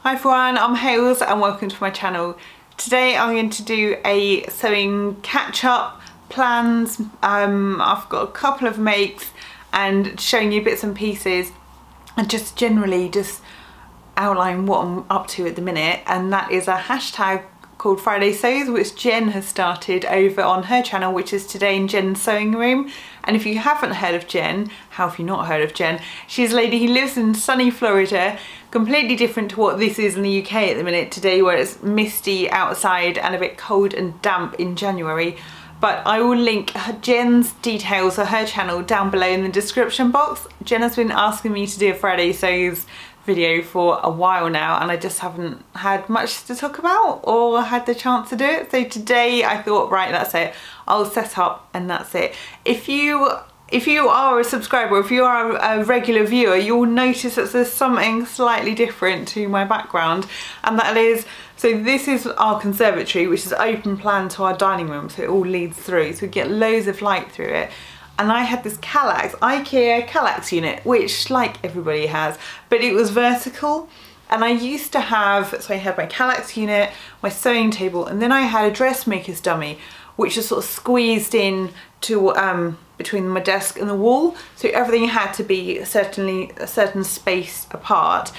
Hi everyone, I'm Hales and welcome to my channel. Today I'm going to do a sewing catch-up plans. I've got a couple of makes and showing you bits and pieces and just generally just outline what I'm up to at the minute, and that is a hashtag called Fridaysews, which Jen has started over on her channel, which is Today in Jen's Sewing Room. And if you haven't heard of Jen, how have you not heard of Jen? She's a lady who lives in sunny Florida, completely different to what this is in the UK at the minute today, where it's misty outside and a bit cold and damp in January. But I will link Jen's details of her channel down below in the description box. Jen has been asking me to do a Fridaysews video for a while now, and I just haven't had much to talk about or had the chance to do it. So today I thought, right, that's it. I'll set up and that's it. If you are a subscriber, if you are a regular viewer, you'll notice that there's something slightly different to my background, and that is, so this is our conservatory, which is open plan to our dining room, so it all leads through, so we get loads of light through it. And I had this IKEA Kallax unit, which like everybody has, but it was vertical. And I used to have, so I had my Kallax unit, my sewing table, and then I had a dressmaker's dummy, which was sort of squeezed in to between my desk and the wall. So everything had to be a certain space apart.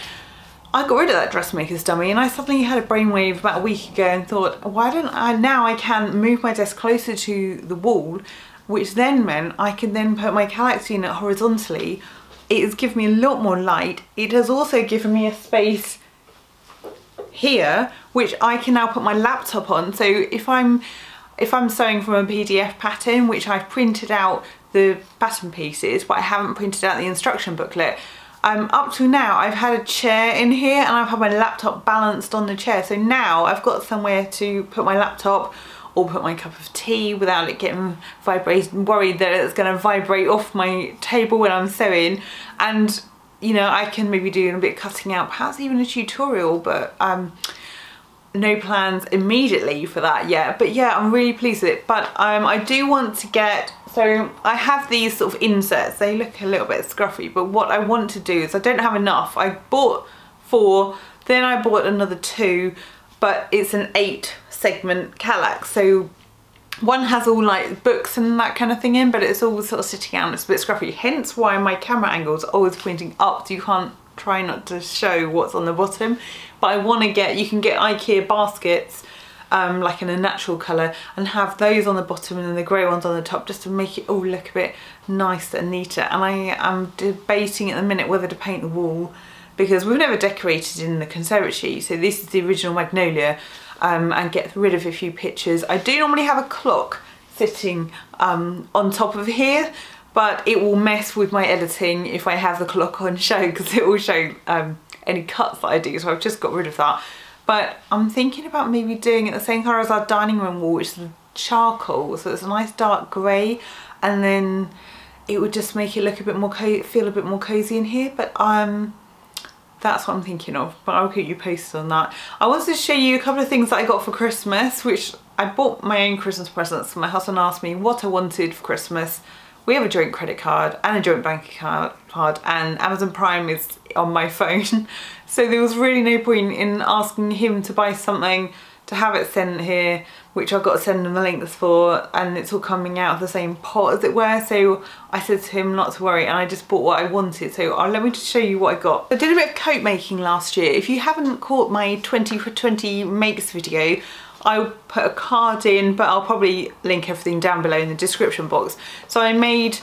I got rid of that dressmaker's dummy and I suddenly had a brainwave about a week ago and thought, why don't I, now I can move my desk closer to the wall, which then meant I could then put my Kallax unit horizontally. It has given me a lot more light. It has also given me a space here, which I can now put my laptop on. So if I'm sewing from a PDF pattern, which I've printed out the pattern pieces, but I haven't printed out the instruction booklet, up till now I've had a chair in here and I've had my laptop balanced on the chair. So now I've got somewhere to put my laptop or put my cup of tea without it getting vibrated, worried that it's going to vibrate off my table when I'm sewing. And you know, I can maybe do a bit of cutting out, perhaps even a tutorial, but no plans immediately for that yet. But yeah, I'm really pleased with it. But I do want to get, so I have these sort of inserts, they look a little bit scruffy, but what I want to do is, I don't have enough. I bought 4, then I bought another 2, but it's an 8 segment Kallax. So one has all like books and that kind of thing in, but it's all sort of sitting out and it's a bit scruffy. Hence why my camera angle's always pointing up, so you can't try not to show what's on the bottom. But I want to get, you can get IKEA baskets like in a natural colour and have those on the bottom and then the grey ones on the top, just to make it all look a bit nicer and neater. And I am debating at the minute whether to paint the wall, because we've never decorated in the conservatory, so this is the original magnolia, and get rid of a few pictures. I do normally have a clock sitting on top of here, but it will mess with my editing if I have the clock on show, because it will show any cuts that I do, so I've just got rid of that. But I'm thinking about maybe doing it the same colour as our dining room wall, which is charcoal, so it's a nice dark grey, and then it would just make it look a bit more feel a bit more cozy in here. But that's what I'm thinking of, but I'll keep you posted on that. I wanted to show you a couple of things that I got for Christmas, which I bought my own Christmas presents. My husband asked me what I wanted for Christmas. We have a joint credit card and a joint bank card, and Amazon Prime is on my phone. So there was really no point in asking him to buy something to have it sent here, which I've got to send him the links for, and it's all coming out of the same pot as it were. So I said to him not to worry, and I just bought what I wanted. So let me just show you what I got. I did a bit of coat making last year. If you haven't caught my 20 for 20 makes video, I'll put a card in, but I'll probably link everything down below in the description box. So I made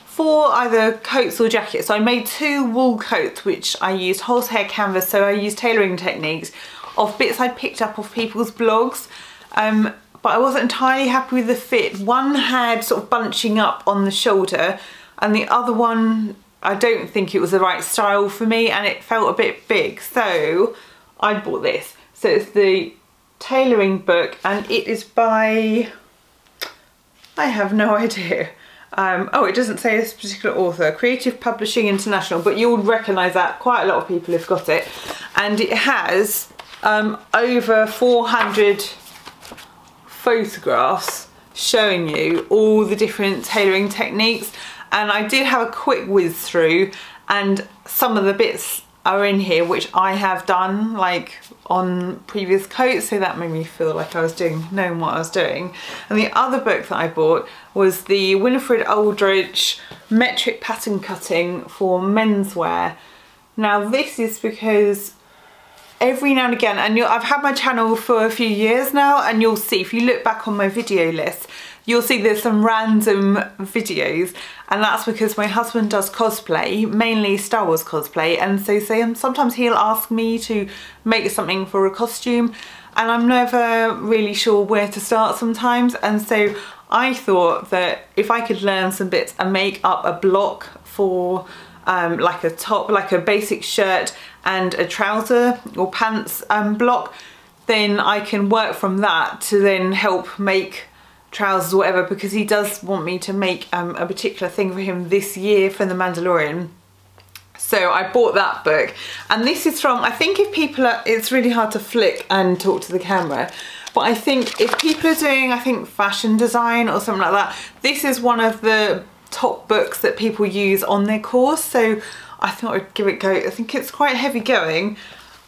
4 either coats or jackets. So I made 2 wool coats, which I used horsehair canvas, so I used tailoring techniques of bits I picked up off people's blogs. But I wasn't entirely happy with the fit. One had sort of bunching up on the shoulder, and the other one, I don't think it was the right style for me, and it felt a bit big. So I bought this. So it's the tailoring book, and it is by, I have no idea. Oh, it doesn't say this particular author, Creative Publishing International, but you'll recognise that. Quite a lot of people have got it. And it has over 400 photographs showing you all the different tailoring techniques, and I did have a quick whiz through, and some of the bits are in here, which I have done like on previous coats, so that made me feel like I was knowing what I was doing. And the other book that I bought was the Winifred Aldrich Metric Pattern Cutting for Menswear. Now this is because every now and again, and I've had my channel for a few years now, and you'll see, if you look back on my video list, you'll see there's some random videos, and that's because my husband does cosplay, mainly Star Wars cosplay, and so sometimes he'll ask me to make something for a costume, and I'm never really sure where to start sometimes, and so I thought that if I could learn some bits and make up a block for like a top, like a basic shirt and a trouser or pants block, then I can work from that to then help make trousers or whatever, because he does want me to make a particular thing for him this year for The Mandalorian. So I bought that book, and this is from, I think if people are, it's really hard to flick and talk to the camera, but I think if people are doing, I think fashion design or something like that, this is one of the top books that people use on their course, so I thought I'd give it a go. I think it's quite heavy going,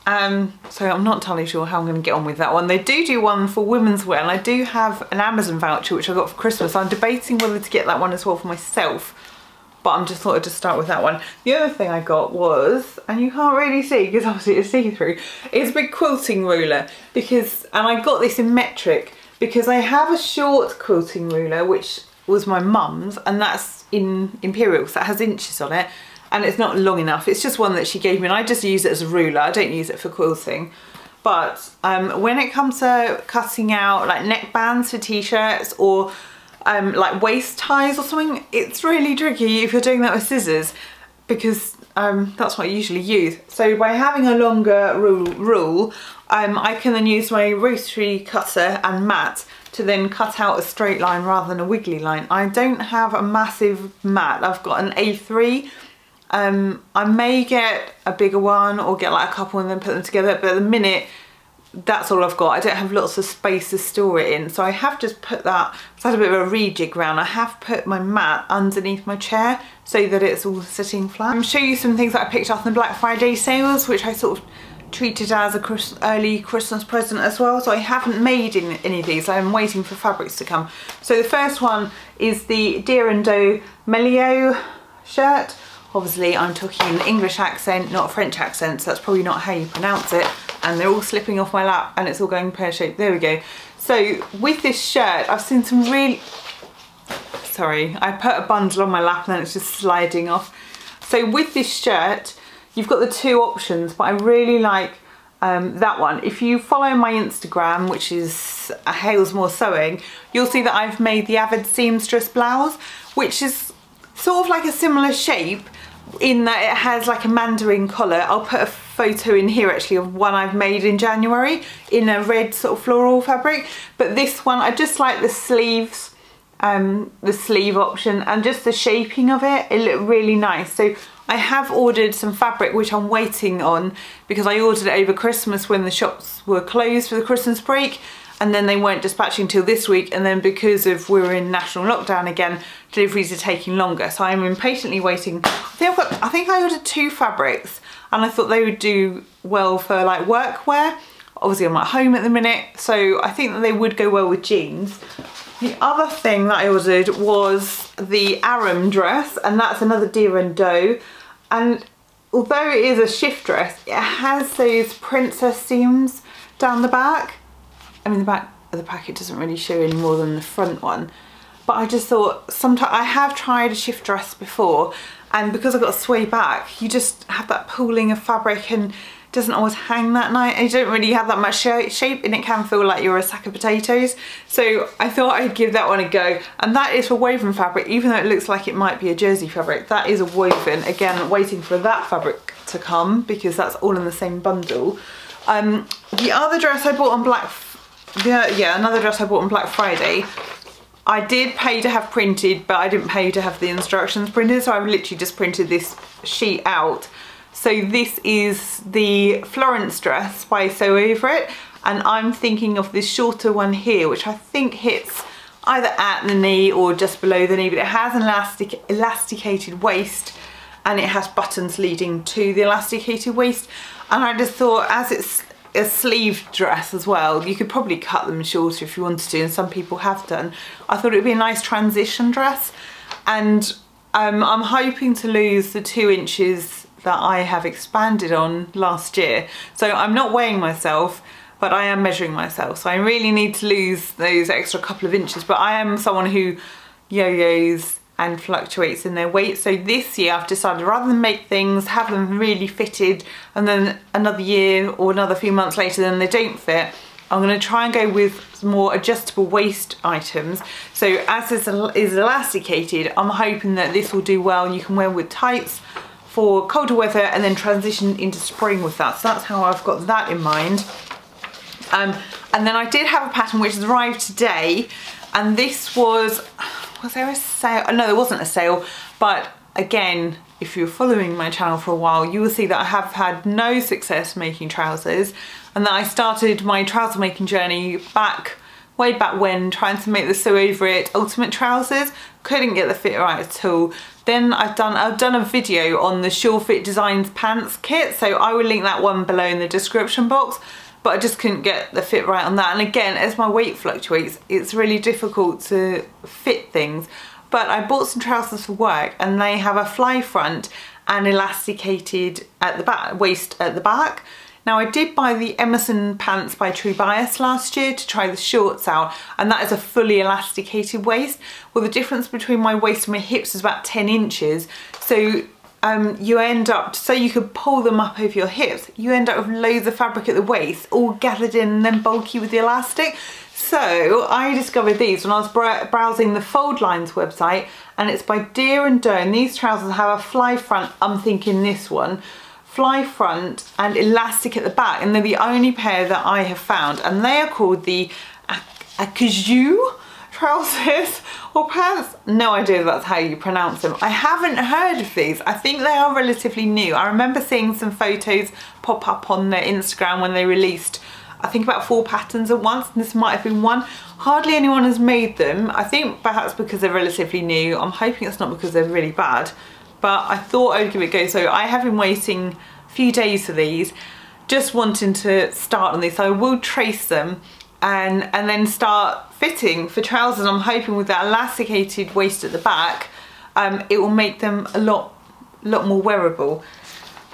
so I'm not entirely sure how I'm going to get on with that one. They do one for women's wear, and I do have an Amazon voucher which I got for Christmas. I'm debating whether to get that one as well for myself, but I'm just thought I'd just start with that one. The other thing I got was, and you can't really see because obviously it's see-through, is a big quilting ruler, because, and I got this in metric because I have a short quilting ruler which was my mum's, and that's in Imperial, so that has inches on it, and it's not long enough. It's just one that she gave me, and I just use it as a ruler. I don't use it for quilting. But when it comes to cutting out like neckbands for t-shirts or like waist ties or something, it's really tricky if you're doing that with scissors, because that's what I usually use. So by having a longer rule, I can then use my rotary cutter and mat to then cut out a straight line rather than a wiggly line. I don't have a massive mat. I've got an A3. I may get a bigger one or get like a couple and then put them together, but at the minute that's all I've got. I don't have lots of space to store it in, so I have just put that, it's had a bit of a rejig round. I have put my mat underneath my chair so that it's all sitting flat. I'm going to show you some things that I picked up in the Black Friday sales, which I sort of treated as a early Christmas present as well. So I haven't made any of these, I'm waiting for fabrics to come. So the first one is the Deer Doe Melio shirt. Obviously I'm talking an English accent, not a French accent, so that's probably not how you pronounce it. And they're all slipping off my lap and it's all going pear-shaped. There we go. So with this shirt, I've seen some really, sorry, I put a bundle on my lap and then it's just sliding off. So with this shirt, you've got the two options, but I really like that one. If you follow my Instagram, which is Hales More Sewing, you'll see that I've made the Avid Seamstress blouse, which is sort of like a similar shape in that it has like a mandarin collar. I'll put a photo in here actually of one I've made in January in a red sort of floral fabric. But this one, I just like the sleeves, the sleeve option, and just the shaping of it. It looked really nice. So I have ordered some fabric which I'm waiting on, because I ordered it over Christmas when the shops were closed for the Christmas break, and then they weren't dispatching till this week, and then because of we're in national lockdown again, deliveries are taking longer. So I'm impatiently waiting. I think I ordered 2 fabrics, and I thought they would do well for like workwear. Obviously I'm at home at the minute, so I think that they would go well with jeans. The other thing that I ordered was the Aram dress, and that's another Deer Doe. And although it is a shift dress, it has those princess seams down the back. I mean, the back of the packet doesn't really show any more than the front one. But I just thought, sometimes I have tried a shift dress before, and because I've got a sway back, you just have that pooling of fabric and it doesn't always hang that nice, and you don't really have that much shape, and it can feel like you're a sack of potatoes. So I thought I'd give that one a go, and that is for woven fabric, even though it looks like it might be a jersey fabric. That is a woven. Again, waiting for that fabric to come because that's all in the same bundle. The other dress I bought on another dress I bought on Black Friday, I did pay to have printed, but I didn't pay to have the instructions printed, so I've literally just printed this sheet out. So this is the Florence dress by Sew Over It, and I'm thinking of this shorter one here, which I think hits either at the knee or just below the knee, but it has an elasticated waist, and it has buttons leading to the elasticated waist, and I just thought, as it's a sleeve dress as well, you could probably cut them shorter if you wanted to, and some people have done. I thought it would be a nice transition dress, and I'm hoping to lose the 2 inches that I have expanded on last year. So I'm not weighing myself, but I am measuring myself. So I really need to lose those extra couple of inches, but I am someone who yo-yos and fluctuates in their weight. So this year I've decided, rather than make things, have them really fitted, and then another year or another few months later then they don't fit, I'm going to try and go with more adjustable waist items. So as this is elasticated, I'm hoping that this will do well, and you can wear with tights for colder weather and then transition into spring with that. So that's how I've got that in mind. And then I did have a pattern which has arrived today, and this was there a sale? No, there wasn't a sale, but again, if you're following my channel for a while, you will see that I have had no success making trousers, and that I started my trouser making journey way back when, trying to make the Sew Over It ultimate trousers. Couldn't get the fit right at all. Then I've done a video on the Sure Fit Designs pants kit, so I will link that one below in the description box. But I just couldn't get the fit right on that, and again, as my weight fluctuates, it's really difficult to fit things. But I bought some trousers for work, and they have a fly front and elasticated at the back, waist at the back. Now, I did buy the Emerson pants by True Bias last year to try the shorts out, and that is a fully elasticated waist. Well, the difference between my waist and my hips is about 10 inches. So you end up, so you could pull them up over your hips, you end up with loads of fabric at the waist, all gathered in and then bulky with the elastic. So I discovered these when I was browsing the Fold Lines website, and it's by Deer Doe, and these trousers have a fly front, I'm thinking this one, fly front and elastic at the back, and they're the only pair that I have found, and they are called the Acajou trousers or pants. No idea if that's how you pronounce them. I haven't heard of these. I think they are relatively new. I remember seeing some photos pop up on their Instagram when they released, I think, about 4 patterns at once, and this might have been one. Hardly anyone has made them. I think perhaps because they're relatively new. I'm hoping it's not because they're really bad, but I thought I'd give it a go. So I have been waiting a few days for these, just wanting to start on these. So I will trace them and then start fitting for trousers. I'm hoping with that elasticated waist at the back, it will make them a lot more wearable.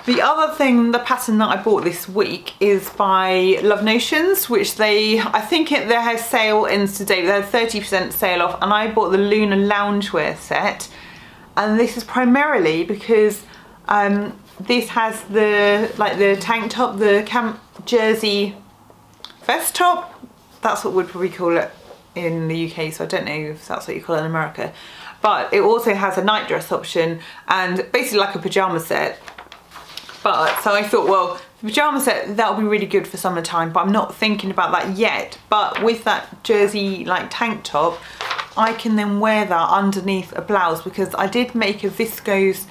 The other thing, the pattern that I bought this week is by Love Notions, which I think their sale ends today. They had 30% sale off, and I bought the Lunar Loungewear set. And this is primarily because this has the tank top, the camp jersey vest top. That's what we'd probably call it in the UK, so I don't know if that's what you call it in America. But it also has a night dress option, and basically like a pyjama set. But so I thought, well, the pyjama set, that'll be really good for summertime, but I'm not thinking about that yet. But with that jersey like tank top, I can then wear that underneath a blouse, because I did make a viscose,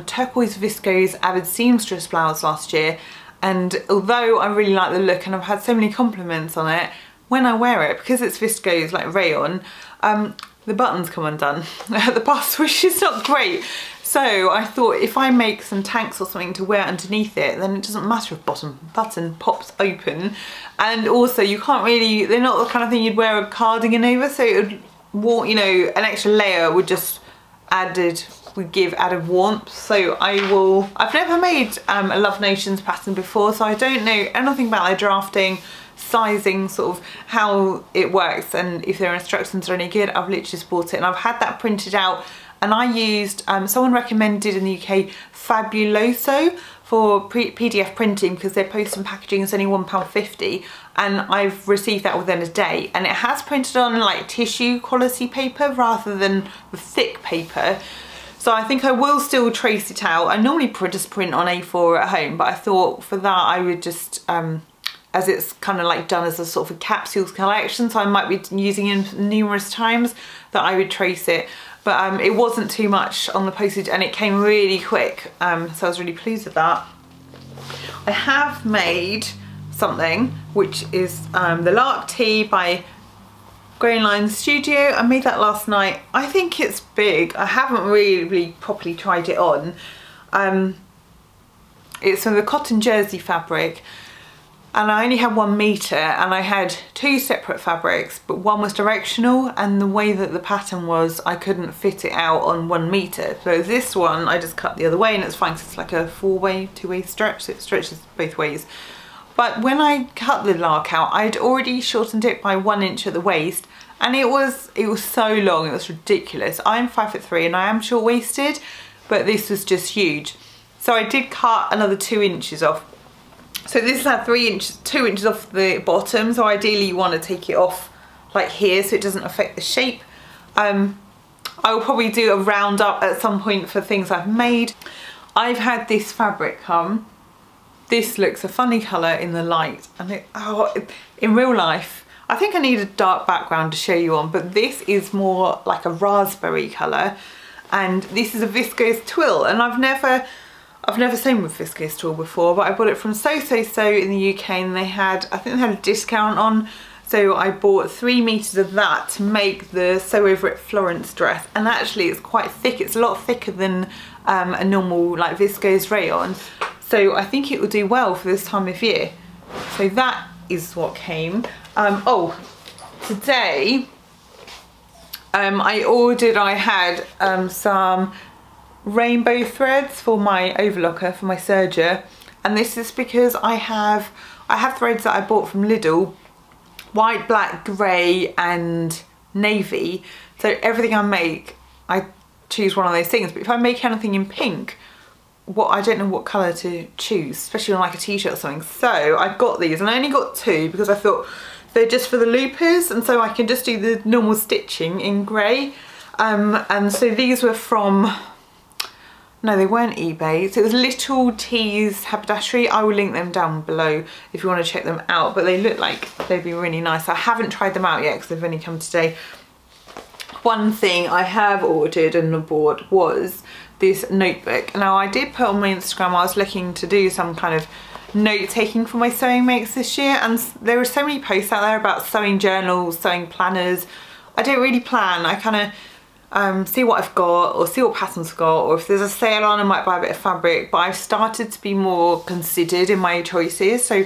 turquoise viscose avid seamstress blouse last year, and although I really like the look and I've had so many compliments on it, when I wear it, because it's viscose like rayon, the buttons come undone at the bust, which is not great. So I thought, if I make some tanks or something to wear underneath it, then it doesn't matter if bottom button pops open. And also, you can't really, they're not the kind of thing you'd wear a cardigan over, so it would, you know, an extra layer would just give added warmth. So I've never made a Love Notions pattern before, so I don't know anything about their drafting, sizing, sort of how it works, and if their instructions are any good. I've literally just bought it, and I've had that printed out, and I used, someone recommended in the UK Fabuloso for PDF printing, because their post and packaging is only £1.50, and I've received that within a day, and it has printed on like tissue quality paper rather than the thick paper. So I think I will still trace it out. I normally just print on A4 at home, but I thought for that I would just, as it's kind of like done as a sort of a capsules collection, so I might be using it numerous times, that I would trace it. But it wasn't too much on the postage, and it came really quick, so I was really pleased with that. I have made something which is the Lark Tea by Grey Line Studio. I made that last night. I think it's big. I haven't really properly tried it on. It's from the cotton jersey fabric, and I only had 1 metre, and I had 2 separate fabrics, but one was directional, and the way that the pattern was, I couldn't fit it out on 1 metre. So this one I just cut the other way, and it's fine because it's like a 4-way, 2-way stretch, so it stretches both ways. But when I cut the lark out, I'd already shortened it by 1 inch at the waist, and it was so long, it was ridiculous. I'm 5'3" and I am short-waisted, but this was just huge. So I did cut another 2 inches off. So this is now 2 inches off the bottom. So ideally you want to take it off like here so it doesn't affect the shape. I will probably do a roundup at some point for things I've made. I've had this fabric come. This looks a funny colour in the light, and in real life, I think I need a dark background to show you on, but this is more like a raspberry colour, and this is a viscose twill, and I've never sewn with viscose twill before, but I bought it from Sew-ciety in the UK, and I think they had a discount on, so I bought 3 meters of that to make the Sew Over It Florence dress, and actually it's quite thick. It's a lot thicker than a normal like viscose rayon, so I think it will do well for this time of year. So that is what came. Today I had some rainbow threads for my overlocker for my serger, and this is because I have threads that I bought from Lidl, white, black, grey and navy. So everything I make, I choose one of those things, but if I make anything in pink, I don't know what colour to choose, especially on like a t-shirt or something. So I got these, and I only got 2 because I thought they're just for the loopers, and so I can just do the normal stitching in grey. And so these were from, no, they weren't eBay, so it was Little T's Haberdashery. I will link them down below if you want to check them out, but they look like they'd be really nice. I haven't tried them out yet because they've only come today. One thing I have ordered and bought was this notebook. Now I did put on my Instagram, I was looking to do some kind of note taking for my sewing makes this year, and there are so many posts out there about sewing journals, sewing planners. I don't really plan, I kind of see what I've got, or see what patterns I've got, or if there's a sale on I might buy a bit of fabric, but I've started to be more considered in my choices. So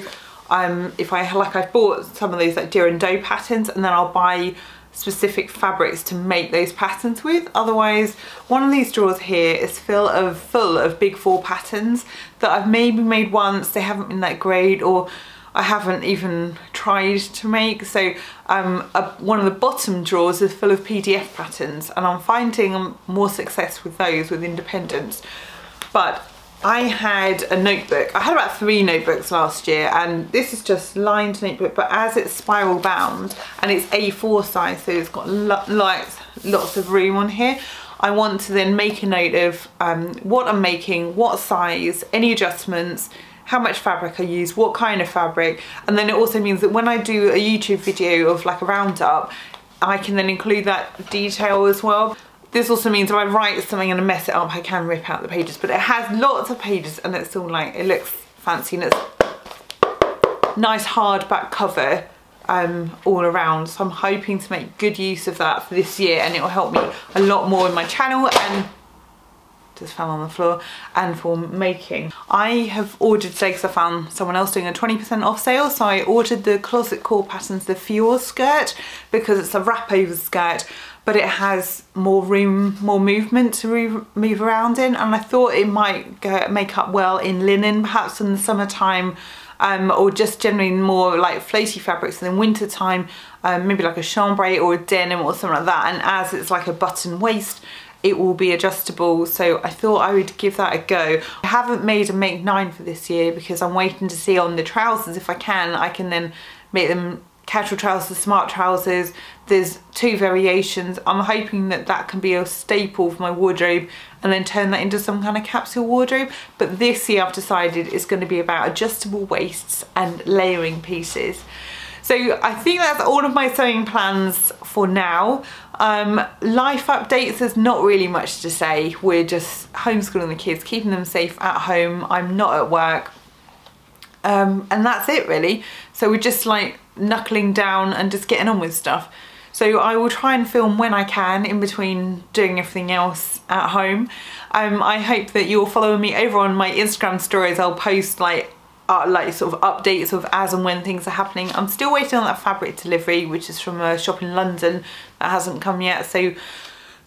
if I've bought some of those like Deer Doe patterns, and then I'll buy specific fabrics to make those patterns with. Otherwise, one of these drawers here is full of big 4 patterns that I've maybe made once, they haven't been that great, or I haven't even tried to make. So one of the bottom drawers is full of PDF patterns, and I'm finding more success with those with independents. But I had a notebook. I had about 3 notebooks last year, and this is just lined notebook, but as it's spiral bound and it's A4 size, so it's got lots of room on here. I want to then make a note of what I'm making, what size, any adjustments, how much fabric I use, what kind of fabric, and then it also means that when I do a YouTube video of like a roundup, I can then include that detail as well. This also means if I write something and I mess it up, I can rip out the pages, but it has lots of pages, and it's all like, it looks fancy, and it's nice hardback cover all around. So I'm hoping to make good use of that for this year, and it will help me a lot more in my channel, and just fell on the floor, and for making. I have ordered today because I found someone else doing a 20% off sale, so I ordered the Closet Core Patterns, the Fior skirt, because it's a wrap over skirt, but it has more room, more movement to move around in, and I thought it might make up well in linen, perhaps in the summertime, or just generally more like floaty fabrics, and in winter time maybe like a chambray or a denim or something like that, and as it's like a button waist, it will be adjustable. So I thought I would give that a go. I haven't made a make 9 for this year because I'm waiting to see on the trousers if I can then make them casual trousers, smart trousers. There's 2 variations. I'm hoping that that can be a staple for my wardrobe and then turn that into some kind of capsule wardrobe. But this year I've decided it's going to be about adjustable waists and layering pieces. So I think that's all of my sewing plans for now. Life updates, there's not really much to say. We're just homeschooling the kids, keeping them safe at home. I'm not at work. And that's it really. So we're just like knuckling down and just getting on with stuff. So I will try and film when I can in between doing everything else at home. I hope that you're following me over on my Instagram stories. I'll post like sort of updates of as and when things are happening. I'm still waiting on that fabric delivery, which is from a shop in London that hasn't come yet. So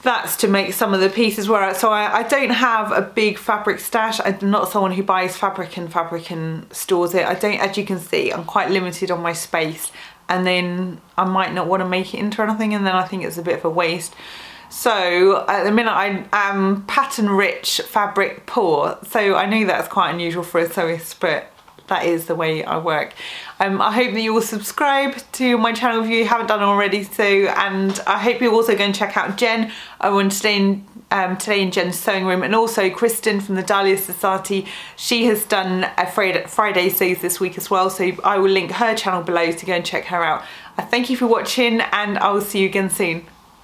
that's to make some of the pieces work. So I don't have a big fabric stash. I'm not someone who buys fabric and stores it. I don't, as you can see, I'm quite limited on my space, and then I might not want to make it into anything, and then I think it's a bit of a waste. So at the minute I am pattern rich, fabric poor. So I know that's quite unusual for a sewist, but that is the way I work. I hope that you will subscribe to my channel if you haven't done already. And I hope you're also going to check out Jen on today in Jen's sewing room, and also Kristen from the Dahlia Society. She has done a Fridaysews this week as well, so I will link her channel below to go and check her out. Thank you for watching, and I will see you again soon.